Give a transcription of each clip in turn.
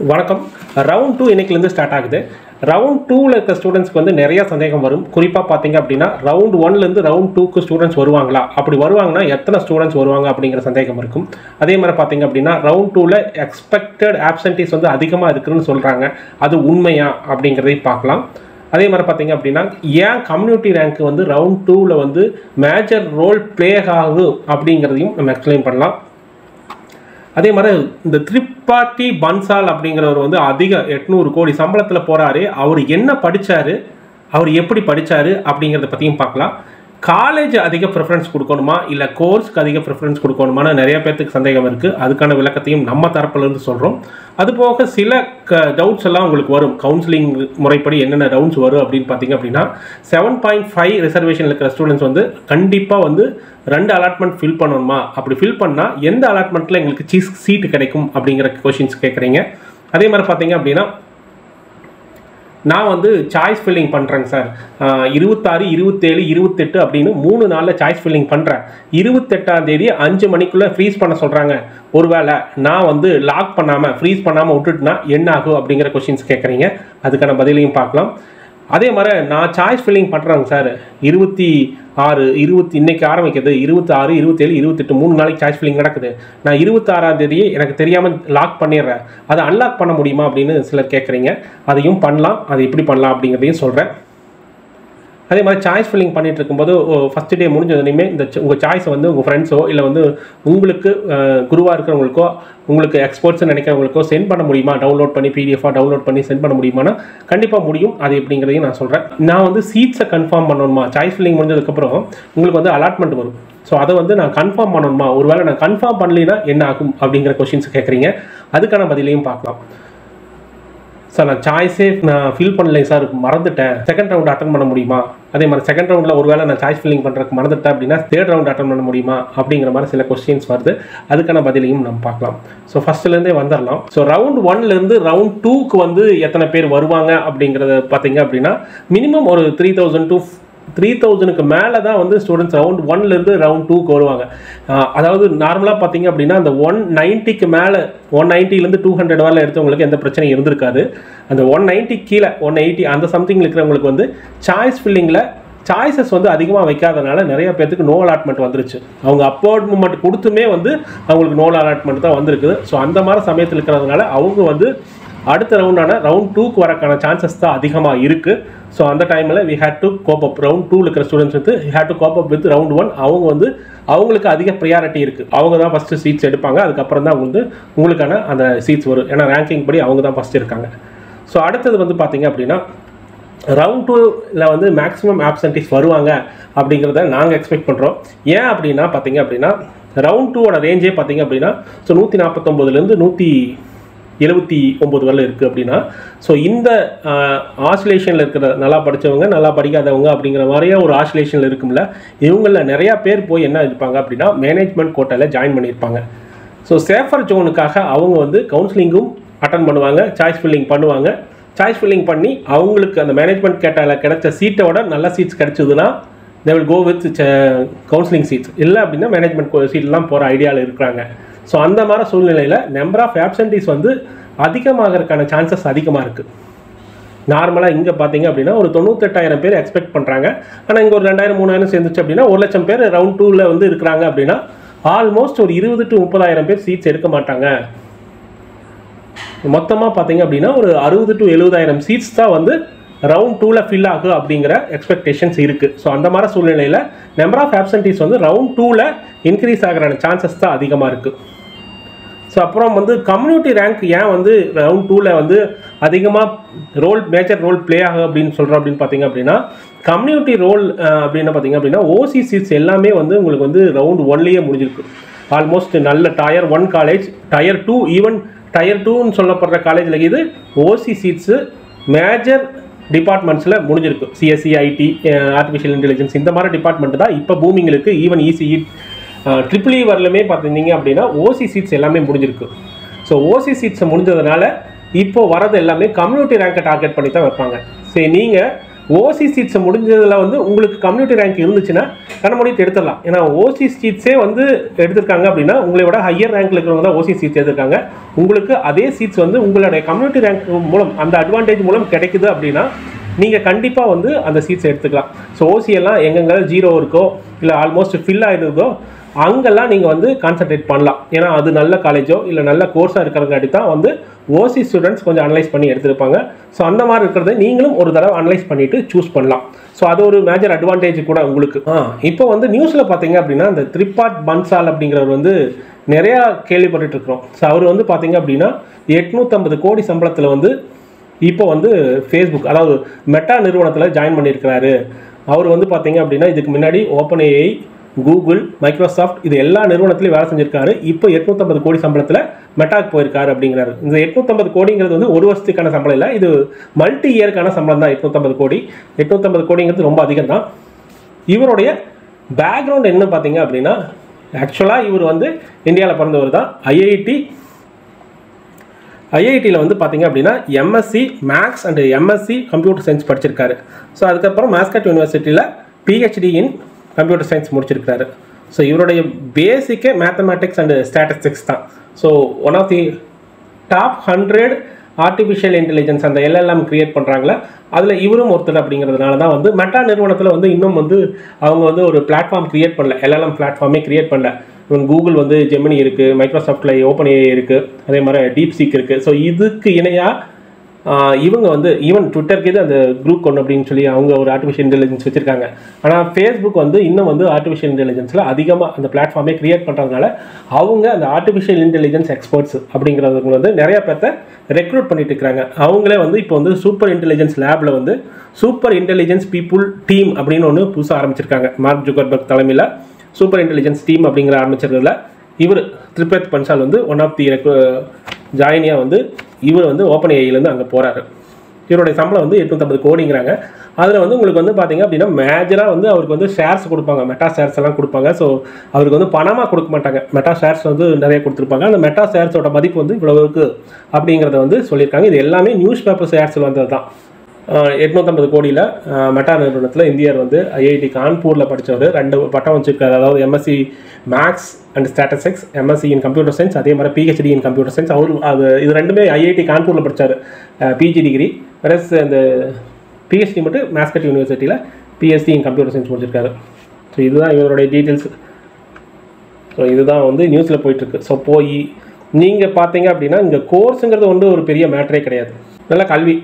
வணக்கம். Round 2 இன்னைக்குலேருந்து start ஆகுது. Round 2ல இருக்க ஸ்டூடெண்ட்ஸ்க்கு வந்து நிறைய சந்தேகம் வரும். குறிப்பாக பார்த்தீங்க அப்படின்னா ரவுண்ட் 1லேருந்து ரவுண்ட் 2க்கு ஸ்டூடெண்ட்ஸ் வருவாங்களா, அப்படி வருவாங்கன்னா எத்தனை ஸ்டூடெண்ட்ஸ் வருவாங்க அப்படிங்கிற சந்தேகம் இருக்கும். அதே மாதிரி பார்த்தீங்க அப்படின்னா ரவுண்ட் 2ல எக்ஸ்பெக்டட் ஆப்சன்டீஸ் வந்து அதிகமாக இருக்குன்னு சொல்கிறாங்க. அது உண்மையா அப்படிங்கிறதையும் பார்க்கலாம். அதே மாதிரி பார்த்தீங்க அப்படின்னா ஏன் கம்யூனிட்டி ரேங்க் வந்து ரவுண்ட் 2ல வந்து மேஜர் ரோல் ப்ளே ஆகும் அப்படிங்கிறதையும் நம்ம எக்ஸ்பிளைன் பண்ணலாம். அதே மாதிரி இந்த திரிபாதி பன்சால் அப்படிங்கிறவர் வந்து அதிக 800 கோடி சம்பளத்தில் போகிறாரு. அவர் என்ன படித்தார், அவர் எப்படி படித்தார் அப்படிங்கிறத பற்றியும் பார்க்கலாம். காலேஜ் அதிக ப்ரிஃபரன்ஸ் கொடுக்கணுமா இல்லை கோர்ஸ்க்கு அதிக ப்ரிஃபரன்ஸ் கொடுக்கணுமான்னு நிறைய பேர்த்துக்கு சந்தேகம் இருக்குது. அதுக்கான விளக்கத்தையும் நம்ம தரப்புலேருந்து சொல்கிறோம். அதுபோக சில டவுட்ஸ் எல்லாம் உங்களுக்கு வரும். கவுன்சிலிங் முறைப்படி என்னென்ன டவுட்ஸ் வரும் அப்படின்னு பார்த்தீங்க அப்படின்னா 7.5 ரிசர்வேஷன் இருக்கிற ஸ்டூடெண்ட்ஸ் வந்து கண்டிப்பாக வந்து 2 அலாட்மெண்ட் ஃபில் பண்ணணுமா, அப்படி ஃபில் பண்ணால் எந்த அலாட்மெண்ட்டில் எங்களுக்கு சீட்டு கிடைக்கும் அப்படிங்கிற கொஷின்ஸ் கேட்குறீங்க. அதே மாதிரி பார்த்தீங்க அப்படின்னா நான் வந்து சாய்ஸ் ஃபில்லிங் பண்ணுறேங்க சார், 26, 27, 28 அப்படின்னு 3 நாளில் சாய்ஸ் ஃபில்லிங் பண்ணுறேன். 28ஆம் தேதி 5 மணிக்குள்ளே ஃப்ரீஸ் பண்ண சொல்கிறாங்க. ஒருவேளை நான் வந்து லாக் பண்ணாமல் ஃப்ரீஸ் பண்ணாமல் விட்டுட்டுனா என்ன ஆகும் அப்படிங்கிற கொஷின்ஸ் கேட்குறீங்க. அதுக்கான பதிலையும் பார்க்கலாம். அதே மாதிரி நான் சாய்ஸ் ஃபில்லிங் பண்ணுறேங்க சார், 26, இன்னைக்கு ஆரம்பிக்குது, 26, 27, 28 3 நாளைக்கு சாய்ஸ் ஃபில்லிங் நடக்குது. நான் 26ஆம் தேதியே எனக்கு தெரியாமல் லாக் பண்ணிடுறேன், அதை அன்லாக் பண்ண முடியுமா அப்படின்னு சிலர் கேட்குறீங்க. அதையும் பண்ணலாம். அது எப்படி பண்ணலாம் அப்படிங்கிறதையும் சொல்கிறேன். அதே மாதிரி சாய்ஸ் ஃபில்லிங் பண்ணிட்டு இருக்கும்போது ஃபஸ்ட் டே முடிஞ்சதுலையுமே இந்த உங்கள் சாய்ஸை வந்து உங்கள் ஃப்ரெண்ட்ஸோ இல்லை வந்து உங்களுக்கு குருவாக இருக்கிறவங்களுக்கோ உங்களுக்கு எக்ஸ்பர்ட்ஸ்ன்னு நினைக்கிறவங்களுக்கோ சென்ட் பண்ண முடியுமா, டவுன்லோட் பண்ணி பிடிஎஃபாக டவுன்லோட் பண்ணி சென்ட் பண்ண முடியுமானா கண்டிப்பாக முடியும். அது எப்படிங்கிறதையும் நான் சொல்கிறேன். நான் வந்து சீட்ஸை கன்ஃபார்ம் பண்ணணுமா, சாய்ஸ் ஃபில்லிங் முடிஞ்சதுக்கப்புறம் உங்களுக்கு வந்து அலாட்மெண்ட் வரும். ஸோ அதை வந்து நான் கன்ஃபார்ம் பண்ணணுமா, ஒருவேளை நான் கன்ஃபார்ம் பண்ணலைன்னா என்ன ஆகும் அப்படிங்கிற கொஷின்ஸ் கேட்குறீங்க. அதுக்கான பதிலையும் பார்க்கலாம். சார் நான் சாய்ஸே நான் ஃபில் பண்ணலை சார், மறந்துட்டேன், செகண்ட் ரவுண்ட் அட்டன் பண்ண முடியுமா? அதே மாதிரி செகண்ட் ரவுண்டில் ஒருவேளை நான் சாய்ஸ் ஃபில்லிங் பண்ணுறதுக்கு மறந்துட்டேன் அப்படின்னா தேர்ட் ரவுண்ட் அட்டன் பண்ண முடியுமா அப்படிங்கிற மாதிரி சில கொஸ்டின்ஸ் வருது. அதுக்கான பதிலையும் நம்ம பார்க்கலாம். ஸோ ஃபஸ்ட்லேருந்தே வந்துடலாம். ஸோ ரவுண்ட் 1லேருந்து ரவுண்ட் 2க்கு வந்து எத்தனை பேர் வருவாங்க அப்படிங்கிறத பார்த்தீங்க அப்படின்னா மினிமம் ஒரு 3000 to 3000க்கு மேலே தான் வந்து ஸ்டூடெண்ட்ஸ் ரவுண்ட் 1லேருந்து ரவுண்ட் 2க்கு வருவாங்க. அதாவது நார்மலாக பார்த்தீங்க அப்படின்னா அந்த 190க்கு மேலே 190லேருந்து 200 வரல எடுத்தவங்களுக்கு எந்த பிரச்சனையும் இருந்திருக்காது. அந்த 190 கீழே 180 அந்த சம்திங் இருக்கிறவங்களுக்கு வந்து சாய்ஸ் ஃபில்லிங்கில் சாய்ஸஸ் வந்து அதிகமாக வைக்காதனால நிறைய பேர்த்துக்கு நோ அலாட்மெண்ட் வந்துருச்சு. அவங்க அப்போர்ட் மூமெண்ட் கொடுத்துமே வந்து அவங்களுக்கு நோ அலாட்மெண்ட் தான் வந்திருக்குது. ஸோ அந்த மாதிரி சமயத்தில் இருக்கிறதுனால அவங்க வந்து அடுத்த ரவுண்டான ரவுண்ட் 2க்கு வரக்கான சான்சஸ் தான் அதிகமாக இருக்குது. ஸோ அந்த டைமில் we had to cope up. Round 2ல இருக்கிற ஸ்டூடெண்ட்ஸ் வந்து had to cope up with round 1. அவங்க வந்து அவங்களுக்கு அதிக ப்ரியாரிட்டி இருக்குது. அவங்க தான் ஃபஸ்ட்டு சீட்ஸ் எடுப்பாங்க. அதுக்கப்புறம் தான் வந்து உங்களுக்கான அந்த சீட்ஸ் வரும். ஏன்னா ரேங்கிங் படி அவங்க தான் ஃபஸ்ட்டு இருக்காங்க. ஸோ அடுத்தது வந்து பார்த்தீங்க அப்படின்னா ரவுண்ட் 2ல வந்து மேக்ஸிமம் ஆப்சன்டீஸ் வருவாங்க அப்படிங்கிறத நாங்கள் எக்ஸ்பெக்ட் பண்ணுறோம். ஏன் அப்படின்னா பார்த்தீங்க அப்படின்னா ரவுண்ட் 2ஓட ரேஞ்சே பார்த்தீங்க அப்படின்னா ஸோ 149லேருந்து 179 வரல இருக்குது அப்படின்னா ஸோ இந்த ஆசிலேஷனில் இருக்கிற நல்லா படித்தவங்க நல்லா படிக்காதவங்க அப்படிங்கிற மாதிரியே ஒரு ஆசிலேஷனில் இருக்கும்ல, இவங்களில் நிறையா பேர் போய் என்ன இருப்பாங்க அப்படின்னா மேனேஜ்மெண்ட் கோட்டாவில் ஜாயின் பண்ணியிருப்பாங்க. ஸோ சேஃபர் ஜோனுக்காக அவங்க வந்து கவுன்சிலிங்கும் அட்டன் பண்ணுவாங்க, சாய்ஸ் ஃபில்லிங் பண்ணுவாங்க. சாய்ஸ் ஃபில்லிங் பண்ணி அவங்களுக்கு அந்த மேனேஜ்மெண்ட் கோட்டாவில் கிடைச்ச சீட்டோட நல்ல சீட்ஸ் கிடைச்சதுன்னா they will go with counselling seats. இல்லை அப்படின்னா மேனேஜ்மெண்ட் சீட்லாம் போகிற ஐடியாவில் இருக்கிறாங்க. ஸோ அந்த மாதிரி சூழ்நிலையில் நம்பர் ஆஃப் ஆப்சன்டீஸ் வந்து அதிகமாகறதுக்கான சான்சஸ் அதிகமாக இருக்குது. நார்மலாக இங்கே பார்த்தீங்க அப்படின்னா ஒரு 98,000 பேர் எக்ஸ்பெக்ட் பண்ணுறாங்க. ஆனால் இங்கே ஒரு 2000 3000 சேர்ந்துச்சு அப்படின்னா 1,00,000 பேர் ரவுண்ட் 2ல வந்து இருக்கிறாங்க அப்படின்னா ஆல்மோஸ்ட் ஒரு 20 to 30,000 பேர் சீட்ஸ் எடுக்க மாட்டாங்க. மொத்தமாக பார்த்தீங்க அப்படின்னா ஒரு 60 to 70,000 சீட்ஸ் தான் வந்து ரவுண்ட் 2ல ஃபில் ஆகும் அப்படிங்கிற எக்ஸ்பெக்டேஷன்ஸ் இருக்குது. ஸோ அந்த மாதிரி சூழ்நிலையில் நம்பர் ஆஃப் ஆப்சன்டீஸ் வந்து ரவுண்ட் 2ல இன்க்ரீஸ் ஆகிற சான்சஸ் தான் அதிகமாக இருக்குது. ஸோ அப்புறம் வந்து கம்யூனிட்டி ரேங்க் ஏன் வந்து ரவுண்ட் 2ல வந்து அதிகமாக மேஜர் ரோல் ப்ளே ஆகும் அப்படின்னு சொல்கிறோம் அப்படின்னு பார்த்தீங்க அப்படின்னா கம்யூனிட்டி ரோல் அப்படின்னு பார்த்தீங்க அப்படின்னா ஓசி சீட்ஸ் எல்லாமே வந்து உங்களுக்கு வந்து ரவுண்ட் 1லேயே முடிஞ்சிருக்கு. ஆல்மோஸ்ட் நல்ல tier 1 college, tier 2, even tier 2ன்னு சொல்லப்படுற காலேஜில் இது ஓசி சீட்ஸு மேஜர் டிபார்ட்மெண்ட்ஸில் முடிஞ்சிருக்கு. சிஎஸ்சி, ஐடி, ஆர்டிஃபிஷியல் இன்டெலிஜென்ஸ் இந்த மாதிரி டிபார்ட்மெண்ட் தான் இப்போ பூமிங் இருக்குது. ஈவன் இசிஇ, ட்ரிபிள் வரலுமே பார்த்துருந்தீங்க அப்படின்னா ஓசி சீட்ஸ் எல்லாமே முடிஞ்சிருக்கு. ஸோ ஓசி சீட்ஸை முடிஞ்சதுனால இப்போ வரது எல்லாமே கம்யூனிட்டி ரேங்கை டார்கெட் பண்ணி தான் வைப்பாங்க. சரி, நீங்கள் ஓசி சீட்ஸ் முடிஞ்சதில் வந்து உங்களுக்கு கம்யூனிட்டி ரேங்க் இருந்துச்சுன்னா கண்ணமூடிட்டு எடுத்துடலாம். ஏன்னா ஓசி சீட்ஸே வந்து எடுத்திருக்காங்க அப்படின்னா உங்களை விட ஹையர் ரேங்க்ல இருக்கிறவங்க தான் ஓசி சீட்ஸ் எடுத்திருக்காங்க. உங்களுக்கு அதே சீட்ஸ் வந்து உங்களுடைய கம்யூனிட்டி ரேங்க் மூலம் அந்த அட்வான்டேஜ் மூலம் கிடைக்குது அப்படின்னா நீங்கள் கண்டிப்பாக வந்து அந்த சீட்ஸ் எடுத்துக்கலாம். ஸோ ஓசி எல்லாம் எங்கெங்க 0 இருக்கோ இல்லை ஆல்மோஸ்ட் ஃபில் ஆகிருந்தோ அங்கெல்லாம் நீங்கள் வந்து கான்சன்ட்ரேட் பண்ணலாம். ஏன்னா அது நல்ல காலேஜோ இல்லை நல்ல கோர்ஸாக இருக்கிறங்காட்டி தான் வந்து ஓசி ஸ்டூடெண்ட்ஸ் கொஞ்சம் அனலைஸ் பண்ணி எடுத்திருப்பாங்க. ஸோ அந்த மாதிரி இருக்கிறத நீங்களும் ஒரு தடவை அனலைஸ் பண்ணிவிட்டு சூஸ் பண்ணலாம். ஸோ அது ஒரு மேஜர் அட்வான்டேஜ் கூட உங்களுக்கு. இப்போ வந்து நியூஸில் பார்த்தீங்க அப்படின்னா இந்த திரிபாத் பன்சால் அப்படிங்கிறவர் வந்து நிறையா கேள்விப்பட்டு இருக்கிறோம். ஸோ அவர் வந்து பார்த்தீங்க அப்படின்னா 850 கோடி சம்பளத்தில் வந்து இப்போ வந்து ஃபேஸ்புக் அதாவது மெட்டா நிறுவனத்தில் ஜாயின் பண்ணியிருக்கிறாரு. அவர் வந்து பார்த்தீங்க அப்படின்னா இதுக்கு முன்னாடி OpenAI, கூகுள், மைக்ரோசாஃப்ட் இது எல்லா நிறுவனத்திலையும் வேலை செஞ்சிருக்காரு. இப்போ 850 கோடி சம்பளத்தில் மெட்டாக்கு போயிருக்காரு அப்படிங்கிறாரு. இந்த 850 கோடிங்கிறது வந்து ஒரு வருஷத்துக்கான சம்பளம் இல்லை, இது மல்டி இயருக்கான சம்பளம் தான். 850 கோடி 850 கோடிங்கிறது ரொம்ப அதிகம் தான். இவருடைய பேக்ரவுண்ட் என்ன பார்த்தீங்க அப்படின்னா ஆக்சுவலாக இவர் வந்து இந்தியாவில் பிறந்தவர் தான். ஐஐடியில் வந்து பார்த்தீங்க அப்படின்னா MSc maths and MSc computer science படிச்சிருக்காரு. ஸோ அதுக்கப்புறம் மாஸ்கட் யூனிவர்சிட்டியில் PhD இன் கம்ப்யூட்டர் சயின்ஸ் முடிச்சிருக்காரு. ஸோ இவருடைய பேசிக்கே மேத்தமேட்டிக்ஸ் அண்ட் ஸ்டாட்டிஸ்டிக்ஸ் தான். So one of the top 100 artificial intelligence அந்த LLM கிரியேட் பண்ணுறாங்களே அதில் இவரும் ஒருத்தர் அப்படிங்கிறதுனால தான் வந்து மெட்டா நிறுவனத்தில் வந்து இன்னும் வந்து அவங்க வந்து ஒரு பிளாட்ஃபார்ம் கிரியேட் பண்ணல, LLM பிளாட்ஃபார்மே கிரியேட் பண்ணல. இவன் கூகுள் வந்து ஜெமினி இருக்குது, மைக்ரோசாஃப்டில் OpenAI இருக்குது, அதே மாதிரி DeepSeek இருக்குது. ஸோ இதுக்கு இணையாக இவங்க வந்து ஈவன் ட்விட்டருக்கு இது அந்த குரூப் ஒன்று அப்படின்னு சொல்லி அவங்க ஒரு ஆர்டிஃபிஷியல் இன்டெலிஜென்ஸ் வச்சுருக்காங்க. ஆனால் ஃபேஸ்புக் வந்து இன்னும் வந்து ஆர்டிஃபிஷியல் இன்டெலிஜென்ஸில் அதிகமாக அந்த பிளாட்ஃபார்மே கிரியேட் பண்ணுறதுனால அவங்க அந்த ஆர்டிஃபிஷியல் இன்டெலிஜென்ஸ் எக்ஸ்பர்ட்ஸ் அப்படிங்கிறவங்க வந்து நிறையா பேர்த்த ரெக்ரூட் பண்ணிட்டு இருக்கிறாங்க. அவங்களே வந்து இப்போ வந்து சூப்பர் இன்டெலிஜென்ஸ் லேபில் வந்து சூப்பர் இன்டெலிஜென்ஸ் பீப்புள் டீம் அப்படின்னு ஒன்று புதுசாக ஆரம்பிச்சிருக்காங்க. மார்க் ஜுகர்பர்க் தலைமையில் சூப்பர் இன்டெலிஜென்ஸ் டீம் அப்படிங்கிற ஆரம்பிச்சிருக்கிறதுல இவர் திரிபாத் பன்சால் வந்து ஒன் ஆஃப் தி ஜாயினியாக வந்து இவர் வந்து OpenAIலேருந்து அங்கே போகிறாரு. இவருடைய சம்பளம் வந்து 850 கோடிங்கிறாங்க. அதில் வந்து உங்களுக்கு வந்து பார்த்தீங்க அப்படின்னா மேஜராக வந்து அவருக்கு வந்து ஷேர்ஸ் கொடுப்பாங்க, மெட்டா ஷேர்ஸ் எல்லாம் கொடுப்பாங்க. ஸோ அவருக்கு வந்து பணமாக கொடுக்க மாட்டாங்க, மெட்டா ஷேர்ஸ் வந்து நிறைய கொடுத்துருப்பாங்க. அந்த மெட்டா ஷேர்ஸோட மதிப்பு வந்து இவ்வளவுக்கு அப்படிங்கிறத வந்து சொல்லியிருக்காங்க. இது எல்லாமே நியூஸ் பேப்பர் ஷேர்ஸில் வந்தது தான். 850 கோடியில் மெட்டா நிறுவனத்தில் இந்தியர் வந்து ஐஐடி கான்பூரில் படித்தவர் 2 பட்டம் வச்சுருக்காரு. அதாவது MSc maths and statistics, MSc in computer science, அதே மாதிரி PhD இன் கம்ப்யூட்டர் சயின்ஸ். அவர் இது ரெண்டுமே ஐஐடி கான்பூரில் படித்தார் PG டிகிரி. ப்ளஸ் இந்த PhD மட்டும் மாஸ்கட் யூனிவர்சிட்டியில் PhD இன் கம்ப்யூட்டர் சயின்ஸ் முடிச்சிருக்காரு. ஸோ இதுதான் இவருடைய டீட்டெயில்ஸ். ஸோ இதுதான் வந்து நியூஸில் போயிட்டுருக்கு. ஸோ போய் நீங்கள் பார்த்தீங்க அப்படின்னா இங்கே கோர்ஸுங்கிறது வந்து ஒரு பெரிய மேட்டரே கிடையாது, நல்ல கல்வி.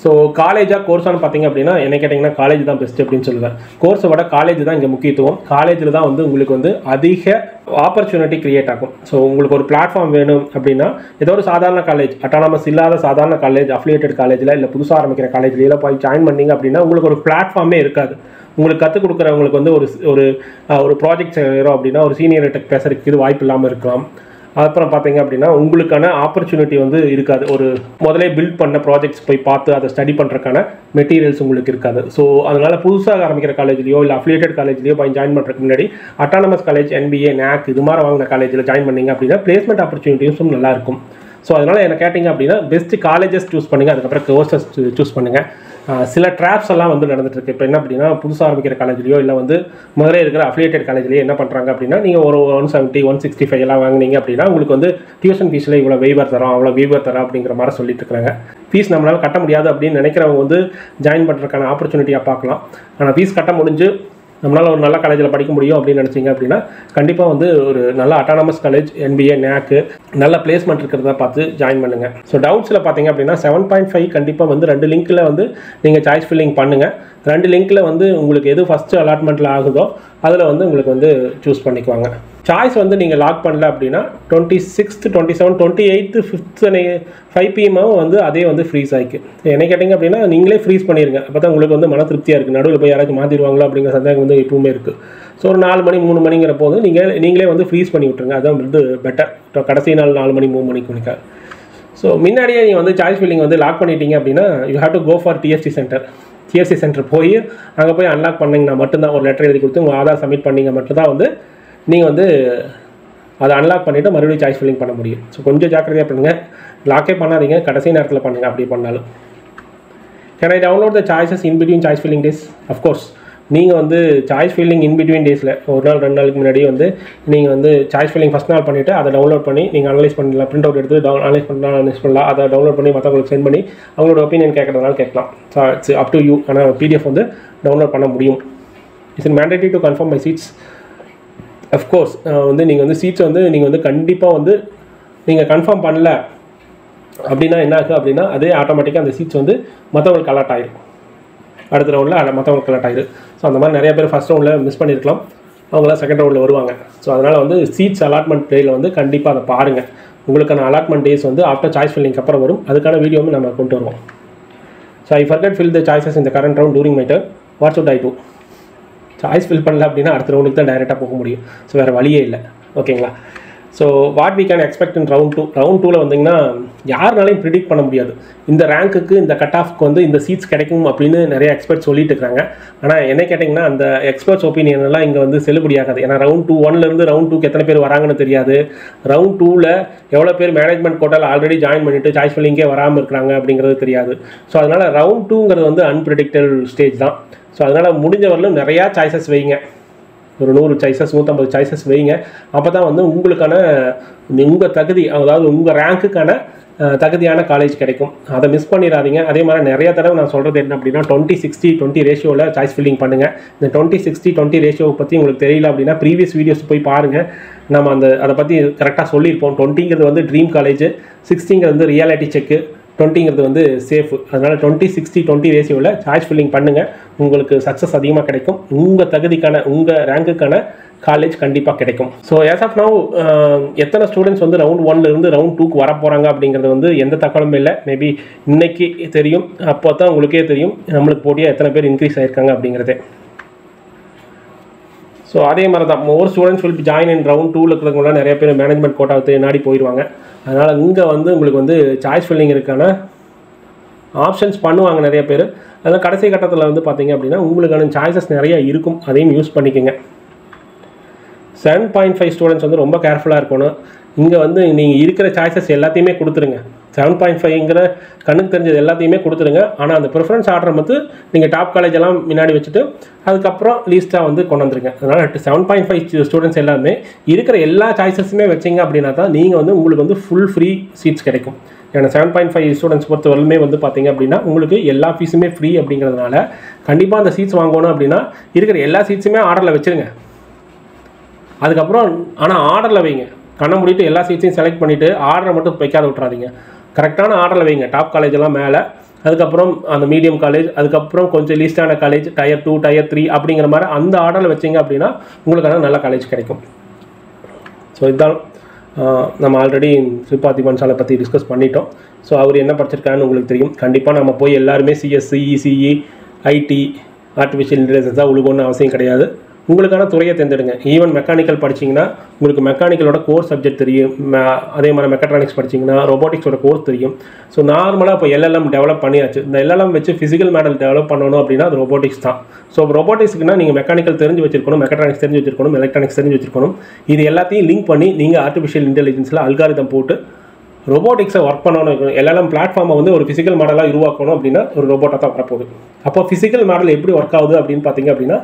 ஸோ காலேஜாக கோர்ஸானு பார்த்தீங்க அப்படின்னா என்ன கேட்டிங்கன்னா காலேஜ் தான் பெஸ்ட் அப்படின்னு சொல்லுவேன். கோர்ஸை விட காலேஜ் தான் இங்கே முக்கியத்துவம். காலேஜில் தான் வந்து உங்களுக்கு வந்து அதிக ஆப்பர்ச்சுனிட்டி கிரியேட் ஆகும். ஸோ உங்களுக்கு ஒரு பிளாட்ஃபார்ம் வேணும் அப்படின்னா ஏதோ ஒரு சாதாரண காலேஜ், அட்டானமஸ் இல்லாத சாதாரண காலேஜ், அஃபிலியேட்டட் காலேஜில் இல்லை புதுசாக ஆரம்பிக்கிற காலேஜ்லாம் போய் ஜாயின் பண்ணிங்க அப்படின்னா உங்களுக்கு ஒரு பிளாட்ஃபார்மே இருக்காது. உங்களுக்கு கற்றுக் கொடுக்குறவங்களுக்கு வந்து ஒரு ப்ராஜெக்ட் செய்கிறோம் அப்படின்னா ஒரு சீனியர்கிட்ட பேசுறதுக்கு இது வாய்ப்பு இல்லாமல் இருக்கலாம். அப்புறம் பார்த்தீங்க அப்படின்னா உங்களுக்கான ஆப்பர்ச்சுனிட்டி வந்து இருக்காது. ஒரு முதலே பில்ட் பண்ண ப்ராஜெக்ட்ஸ் போய் பார்த்து அதை ஸ்டடி பண்ணுறதுக்கான மெட்டீரியல்ஸ் உங்களுக்கு இருக்காது. ஸோ அதனால் புதுசாக ஆரம்பிக்கிற காலேஜ்லையோ இல்லை அஃபிலியேட்டட் காலேஜ்லையோ போய் ஜாயின் பண்ணுறதுக்கு முன்னாடி அட்டானமஸ் காலேஜ், NBA, NAC இது மாதிரி வாங்கின காலேஜில் ஜாயின் பண்ணிங்க அப்படின்னா பிளேஸ்மெண்ட் ஆப்பர்ச்சுனிட்டிஸும் நல்லாயிருக்கும். ஸோ அதனால் என்ன கேட்டிங்க அப்படின்னா பெஸ்ட்டு காலேஜஸ் சூஸ் பண்ணுங்கள், அதுக்கப்புறம் கோர்சஸ் சூஸ் பண்ணுங்கள். சில ட்ராப்ஸ் எல்லாம் வந்து நடந்துட்டுருக்கு. இப்போ என்ன அப்படின்னா புதுசாக ஆரம்பிக்கிற காலேஜ்லையோ இல்லை வந்து முதலே இருக்கிற அஃபிலியேட்டட் காலேஜ்லேயே என்ன பண்ணுறாங்க அப்படின்னா நீங்கள் ஒரு 170, 165 எல்லாம் வாங்கினீங்க அப்படின்னா உங்களுக்கு வந்து டியூஷன் ஃபீஸில் இவ்வளோ வெய்வர் தரோம், அவ்வளோ வெய்வர் தரோம் அப்படிங்கிற மாதிரி சொல்லிட்டு இருக்காங்க. ஃபீஸ் நம்மளால் கட்ட முடியாது அப்படின்னு நினைக்கிறவங்க வந்து ஜாயின் பண்ணுறதுக்கான ஆப்பர்ச்சுனிட்டியாக பார்க்கலாம். ஆனால் ஃபீஸ் கட்ட முடிஞ்சு நம்மளால் ஒரு நல்ல காலேஜில் படிக்க முடியும் அப்படின்னு நினச்சிங்க அப்படின்னா கண்டிப்பாக வந்து ஒரு நல்ல அட்டானமஸ் காலேஜ், NBA, NAC நல்ல பிளேஸ்மெண்ட் இருக்கிறத பார்த்து ஜாயின் பண்ணுங்கள். ஸோ டவுட்ஸில் பார்த்தீங்க அப்படின்னா 7.5 கண்டிப்பாக வந்து 2 லிங்க்கில் வந்து நீங்கள் சாய்ஸ் ஃபில்லிங் பண்ணுங்கள். 2 லிங்க்கில் வந்து உங்களுக்கு எது ஃபஸ்ட்டு அலாட்மெண்ட்டில் ஆகுதோ அதில் வந்து உங்களுக்கு வந்து சூஸ் பண்ணிக்குவாங்க. சாய்ஸ் வந்து நீங்கள் லாக் பண்ணல அப்படின்னா 26th, 27th, 28th, 5 PM வந்து அதே வந்து ஃப்ரீஸ் ஆகிக்கு. என்ன கேட்டிங்க அப்படின்னா நீங்களே ஃப்ரீஸ் பண்ணிடுங்க. அப்போ தான் உங்களுக்கு வந்து மன திருப்தியாக இருக்குது. நடுவில் போய் யாராச்சும் மாற்றிடுவாங்களோ அப்படிங்கிற சந்தேகம் வந்து எப்பவுமே இருக்குது. ஸோ ஒரு 4 மணி 3 மணிங்கிற போது நீங்களே வந்து ஃப்ரீஸ் பண்ணி விட்ருங்க. அதான் வந்து பெட்டர். கடைசி நாள் 4 மணி 3 மணிக்கு முடிக்காது. ஸோ முன்னாடியே நீங்கள் வந்து சாய்ஸ் ஃபில்லிங் வந்து லாக் பண்ணிட்டீங்க அப்படின்னா you have to go for TFC centre போய் அங்கே போய் அன்லாக் பண்ணிங்கன்னா மட்டும்தான், ஒரு லெட்டர் எழுதி கொடுத்து உங்கள் ஆதார் சப்மிட் பண்ணிங்க மட்டும்தான் வந்து நீங்கள் வந்து அதை அன்லாக் பண்ணிவிட்டு மறுபடியும் சாய்ஸ் ஃபில்லிங் பண்ண முடியும். ஸோ கொஞ்சம் ஜாக்கிரதையாக பண்ணுங்கள், லாக்கே பண்ணாதீங்க, கடைசி நேரத்தில் பண்ணுங்கள். அப்படி பண்ணாலும் Can I download the choices in between choice filling days? Of course. நீங்கள் வந்து சாய்ஸ் ஃபில்லிங் இன் பிட்வீன் டேஸில் ஒரு நாள் 2 நாளுக்கு முன்னாடி வந்து நீங்கள் வந்து சாய்ஸ் ஃபில்லிங் ஃபஸ்ட் நாள் பண்ணிவிட்டு அதை டவுன்லோட் பண்ணி நீங்கள் அனலைஸ் பண்ணலாம், பிரிண்ட் அவுட் எடுத்து அனலைஸ் பண்ணலாம், அதை டவுன்லோட் பண்ணி மற்றவங்களுக்கு சென்ட் பண்ணி அவங்களோட ஒப்பீனியன் கேட்குறதுனால கேட்கலாம். So it's up to you. ஆனால் பிடிஎஃப் வந்து டவுன்லோட் பண்ண முடியும். It's mandatory to confirm my seats. Of course வந்து நீங்கள் வந்து சீட்ஸ் வந்து நீங்கள் வந்து கண்டிப்பாக வந்து நீங்கள் கன்ஃபார்ம் பண்ணல அப்படின்னா என்ன ஆகும் அப்படின்னா அதே ஆட்டோமேட்டிக்காக அந்த சீட்ஸ் வந்து மற்றவங்களுக்கு அலாட் ஆகிடும். அடுத்த ரவுண்டில் மற்றவங்களுக்கு அலாட் ஆகிடும். ஸோ அந்த மாதிரி நிறைய பேர் ஃபஸ்ட் ரவுண்டில் மிஸ் பண்ணியிருக்கலாம், அவங்களாம் செகண்ட் ரவுண்டில் வருவாங்க. ஸோ அதனால் வந்து சீட்ஸ் அலாட்மெண்ட் டேயில் வந்து கண்டிப்பாக அதை பாருங்கள். உங்களுக்கான அலாட்மெண்ட் டேஸ் வந்து ஆஃப்டர் சாய்ஸ் ஃபில்லிங்க்கு அப்புறம் வரும். அதுக்கான வீடியோவும் நம்ம கொண்டு வருவோம். So I forgot fill the choices இந்த current round during my turn. What should I do? Choice fill பண்ணல அப்படின்னா அடுத்த ரவுண்டுக்கு தான் டைரெக்டாக போக முடியும். ஸோ வேறு வழியே இல்லை. ஓகேங்களா? So what we can expect in round 2. Round 2ல் வந்திங்கன்னா யாருனாலையும் ப்ரிடிக்ட் பண்ண முடியாது. இந்த ரேங்க்குக்கு இந்த கட் ஆஃப்க்கு வந்து இந்த சீட்ஸ் கிடைக்கும் அப்படின்னு நிறைய எக்ஸ்பர்ட்ஸ் சொல்லிட்டு இருக்காங்க. ஆனால் என்ன கேட்டிங்கன்னா அந்த எக்ஸ்பர்ட்ஸ் ஒப்பீனியன் எல்லாம் இங்கே வந்து செல்லுபடியாகாது. ஏன்னா ரவுண்ட் 1லேருந்து ரவுண்ட் 2க்கு எத்தனை பேர் வராங்கன்னு தெரியாது. ரவுண்ட் 2ல் எவ்வளோ பேர் மேனேஜ்மெண்ட் கோட்டால் ஆல்ரெடி ஜாயின் பண்ணிவிட்டு சாய்ஸ் ஃபில்லிங்கே வராமல் இருக்கிறாங்க அப்படிங்கிறது தெரியாது. ஸோ அதனால் ரவுண்ட் 2ங்கிறது வந்து அன்பிரடிக்டபிள் ஸ்டேஜ் தான். ஸோ அதனால் முடிஞ்ச வரலும் நிறையா சாய்ஸஸ் வைங்க. ஒரு 100 சாய்ஸஸ் 150 சாய்ஸஸ் வைங்க. அப்போ தான் வந்து உங்களுக்கான உங்கள் தகுதி, அதாவது உங்கள் ரேங்க்குக்கான தகுதியான காலேஜ் கிடைக்கும். அதை மிஸ் பண்ணிடாதீங்க. அதே மாதிரி நிறைய தடவை நான் சொல்கிறது என்ன அப்படின்னா 20-60-20 ரேஷியோவில் சாய்ஸ் ஃபில்லிங் பண்ணுங்கள். இந்த 20-60-20 ரேஷியோவை பற்றி உங்களுக்கு தெரியல அப்படின்னா ப்ரீவியஸ் வீடியோஸ் போய் பாருங்கள். நம்ம அதை பற்றி கரெக்டாக சொல்லியிருப்போம். 20ங்கிறது வந்து ட்ரீம் காலேஜ், 60ங்கிறது வந்து ரியாலிட்டி செக்கு, 20ங்கிறது வந்து சேஃபு. அதனால் 20-60-20 ரேஷியோவில் சாய்ஸ் ஃபில்லிங் பண்ணுங்கள். உங்களுக்கு சக்ஸஸ் அதிகமாக கிடைக்கும். உங்கள் தகுதிக்கான உங்கள் ரேங்க்குக்கான காலேஜ் கண்டிப்பாக கிடைக்கும். ஸோ ஆஸ் ஆஃப் நவ் எத்தனை ஸ்டூடெண்ட்ஸ் வந்து ரவுண்ட் 1லேருந்து ரவுண்ட் 2க்கு வர போகிறாங்க அப்படிங்கிறது வந்து எந்த தகவலுமே இல்லை. மேபி இன்னைக்கு தெரியும். அப்போ தான் உங்களுக்கே தெரியும் நம்மளுக்கு போட்டியாக எத்தனை பேர் இன்க்ரீஸ் ஆகிருக்காங்க அப்படிங்கிறதே. ஸோ அதே மாதிரி தான் more students will be join in round 2ல் இருக்கிறவங்களாம் நிறைய பேர் மேனேஜ்மெண்ட் கோட்டாவை நாடி போயிடுவாங்க. அதனால் இங்கே வந்து உங்களுக்கு வந்து சாய்ஸ் ஃபில்லிங் இருக்கான ஆப்ஷன்ஸ் பண்ணுவாங்க நிறைய பேர். அதனால் கடைசி கட்டத்தில் வந்து பார்த்தீங்க அப்படின்னா உங்களுக்கான சாய்ஸஸ் நிறைய இருக்கும். அதையும் யூஸ் பண்ணிக்கோங்க. 7.5 ஸ்டூடெண்ட்ஸ் வந்து ரொம்ப கேர்ஃபுல்லாக இருக்கணும். இங்கே வந்து நீங்கள் இருக்கிற சாய்ஸஸ் எல்லாத்தையுமே கொடுத்துருங்க. 7.5ங்கிற கண்ணுக்கு தெரிஞ்சது எல்லாத்தையுமே கொடுத்துருங்க. ஆனால் அந்த ப்ரிஃபரன்ஸ் ஆர்டர் வந்து நீங்கள் டாப் காலேஜ் எல்லாம் முன்னாடி வச்சுட்டு அதுக்கப்புறம் லீஸ்ட்டாக வந்து கொண்டு வந்துருங்க. அதனால் 7.5 ஸ்டூடெண்ட்ஸ் எல்லாமே இருக்கிற எல்லா சாய்ஸஸுமே வச்சிங்க அப்படின்னா தான் நீங்கள் வந்து உங்களுக்கு வந்து ஃபுல் ஃப்ரீ சீட்ஸ் கிடைக்கும். ஏன்னா 7.5 ஸ்டூடெண்ட்ஸ் பொறுத்த வரலுமே வந்து பார்த்தீங்க அப்படின்னா உங்களுக்கு எல்லா ஃபீஸுமே ஃப்ரீ அப்படிங்கிறதுனால கண்டிப்பாக அந்த சீட்ஸ் வாங்கணும் அப்படின்னா இருக்கிற எல்லா சீட்ஸுமே ஆர்டரில் வச்சுருங்க. அதுக்கப்புறம் ஆனால் ஆர்டரில் வைங்க. கண்ணை மூடிட்டு எல்லா சீட்ஸையும் செலக்ட் பண்ணிவிட்டு ஆர்டரை மட்டும் வைக்காத விட்றாதீங்க. கரெக்டான ஆர்டரில் வைங்க. டாப் காலேஜ் எல்லாம் மேலே, அதுக்கப்புறம் அந்த மீடியம் காலேஜ், அதுக்கப்புறம் கொஞ்சம் லீஸ்டான காலேஜ், டயர் 2 டயர் 3 அப்படிங்கிற மாதிரி அந்த ஆர்டரில் வச்சிங்க அப்படின்னா உங்களுக்கான நல்ல காலேஜ் கிடைக்கும். ஸோ இதுதான் நம்ம ஆல்ரெடி ஸ்ரீபாதி பன்சாலை பற்றி டிஸ்கஸ் பண்ணிட்டோம். ஸோ அவர் என்ன படிச்சிருக்காருன்னு உங்களுக்கு தெரியும். கண்டிப்பாக நம்ம போய் எல்லாருமே CSE, ECE, IT, artificial intelligence தான் உழுகணும்னு அவசியம் கிடையாது. உங்களுக்கான துறையை தேர்ந்தெடுங்க. ஈவன் மெக்கானிக்கல் படிச்சிங்கன்னா உங்களுக்கு மெக்கானிக்கலோட கோர் சப்ஜெக்ட் தெரியும். அதே மாதிரி மெக்கட்ரானிக்ஸ் படிச்சிங்கன்னா ரோபோட்டிக்ஸோட கோர்ஸ் தெரியும். ஸோ நார்மலாக இப்போ எல்எல்எம் டெவலப் பண்ணியாச்சு. இந்த எல்எல்எம் வச்சு ஃபிசிக்கல் மாடல் டெவலப் பண்ணணும் அப்படின்னா அது ரோபோட்டிக்ஸ் தான். ஸோ ரோபோட்டிக்ஸ்க்குனா நீங்கள் மெக்கானிக்கல் தெரிஞ்சு வச்சிருக்கணும், மெக்கட்ரானிக்ஸ் தெரிஞ்சு வச்சிருக்கணும், எலக்ட்ரானிக்ஸ் தெரிஞ்சு வச்சிருக்கணும். இது எல்லாத்தையும் லிங்க் பண்ணி நீங்கள் ஆர்டிஃபிஷியல் இன்டெலிஜென்ஸில் அல்காரிதம் போட்டு ரோபோட்டிக்ஸை ஒர்க் பண்ணணும். எல்எல்எம் பிளாட்ஃபார்மை வந்து ஒரு ஃபிசிக்கல் மாடலாக உருவாக்கணும் அப்படின்னா ஒரு ரோபோட்டாக தான் வரப்போகுது. அப்போ ஃபிசிக்கல் மாடல் எப்படி ஒர்க் ஆகுது அப்படின்னு பார்த்தீங்க அப்படின்னா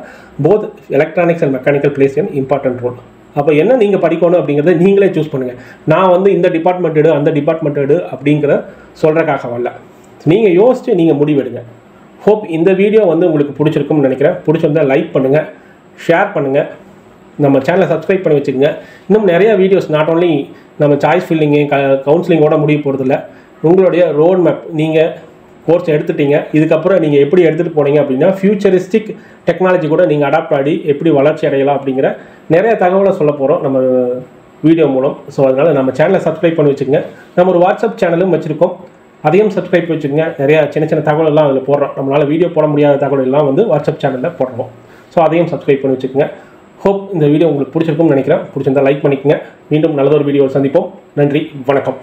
both electronics and mechanical plays an important role. அப்போ என்ன நீங்கள் படிக்கணும் அப்படிங்கிறத நீங்களே சூஸ் பண்ணுங்கள். நான் வந்து இந்த டிபார்ட்மெண்ட் எடு அந்த டிபார்ட்மெண்ட் எடு அப்படிங்கிற சொல்கிறக்காக வரல. நீங்கள் யோசித்து நீங்கள் முடிவெடுங்க. ஹோப் இந்த வீடியோ வந்து உங்களுக்கு பிடிச்சிருக்கும்னு நினைக்கிறேன். பிடிச்சிருந்தால் லைக் பண்ணுங்கள், ஷேர் பண்ணுங்கள், நம்ம சேனலை சப்ஸ்கிரைப் பண்ணி வச்சுக்கோங்க. இன்னும் நிறையா வீடியோஸ் நாட் ஓன்லி நம்ம சாய்ஸ் ஃபில்லிங்கு கவுன்சிலிங்கோட முடிய போகிறதில்ல. உங்களுடைய ரோட் மேப் நீங்கள் கோர்ஸ் எடுத்துட்டீங்க, இதுக்கப்புறம் நீங்கள் எப்படி எடுத்துகிட்டு போனீங்க அப்படின்னா ஃபியூச்சரிஸ்டிக் டெக்னாலஜி கூட நீங்கள் அடாப்ட் ஆடி எப்படி வளர்ச்சி அடையலாம் அப்படிங்கிற நிறைய தகவலை சொல்ல போகிறோம் நம்ம வீடியோ மூலம். ஸோ அதனால் நம்ம சேனலை சப்ஸ்கிரைப் பண்ணி வச்சுக்கோங்க. நம்ம ஒரு வாட்ஸ்அப் சேனலும் வச்சுருக்கோம், அதையும் சப்ஸ்கிரைப் பண்ணி வச்சுக்கோங்க. நிறையா சின்ன சின்ன தகவலெல்லாம் அதில் போடுறோம். நம்மளால் வீடியோ போட முடியாத தகவல் எல்லாம் வந்து வாட்ஸ்அப் சேனலில் போடுறோம். ஸோ அதையும் சப்ஸ்கிரைப் பண்ணி வச்சுக்கோங்க. ஹோப் இந்த வீடியோ உங்களுக்கு பிடிச்சிருக்கும்னு நினைக்கிறேன். பிடிச்சிருந்தால் லைக் பண்ணிக்கோங்க. மீண்டும் நல்லதொரு வீடியோவில் சந்திப்போம். நன்றி, வணக்கம்.